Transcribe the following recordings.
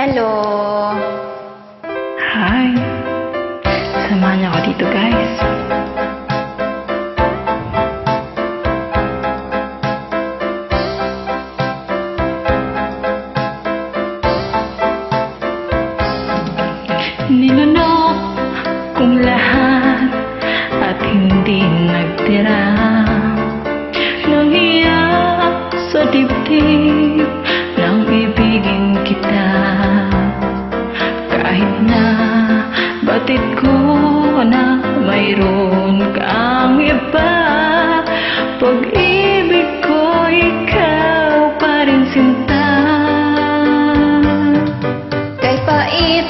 Hello! Hi! Samahan niyo ako dito, guys. Nilunok kong lahat at hindi nagtira ng hiya sa dibdib nang ibigin kita. Kahit na batid ko na mayroon kang iba, pag-ibig ko ikaw pa rin sinta. Kay pait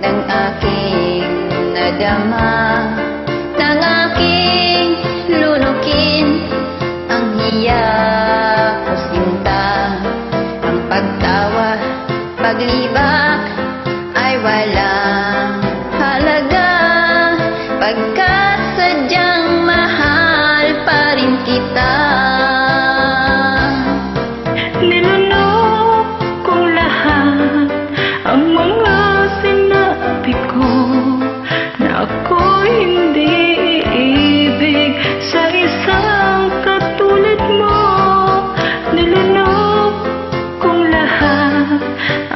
ng aking nadama, ng aking lunukin ang hiya o sinta. Ang pagtawa, paglibak ay walang halaga, pagkat sadyang mahal pa rin kita. Nilunok kong lahat ang mga sinabi ko na ako'y hindi iibig sa isang katulad mo. Nilunok kong lahat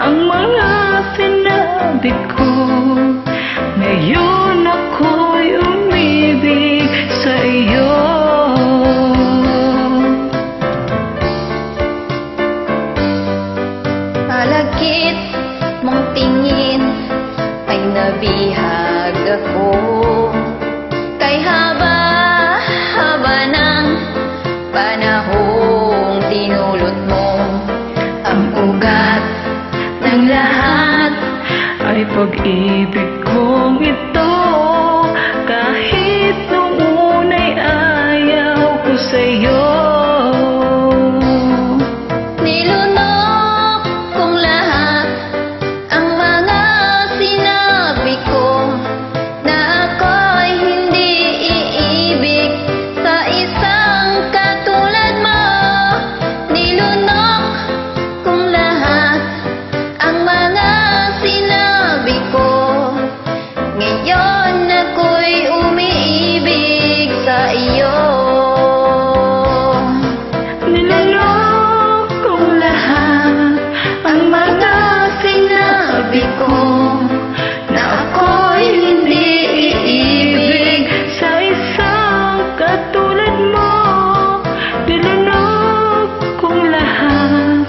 ang mga sinabi ko. Ngayon ako'y umibig sa iyo. Malagkit mong tingin ay nabihag ako, kay haba-haba ng panahong dinulot mo. Ang ugat ng lahat ay pag-ibig kong ito. Kahit nung una'y ayaw ko sa'yo. Nilunok kong lahat ang mga sinabi ko na ako'y hindi iibig sa isang katulad mo. Nilunok kong lahat ang mga sinabi ko. Ngayon ako'y umiibig sa iyo. Nilunok kong lahat ang mga sinabi ko na ako'y hindi iibig sa isang katulad mo. Nilunok kong lahat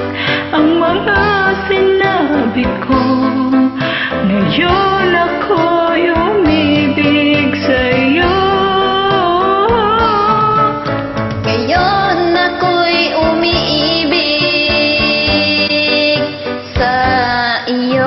ang mga sinabi ko. Ngayon ako'y umibig sa iyo. Ngayon ako'y umiibig sa iyo.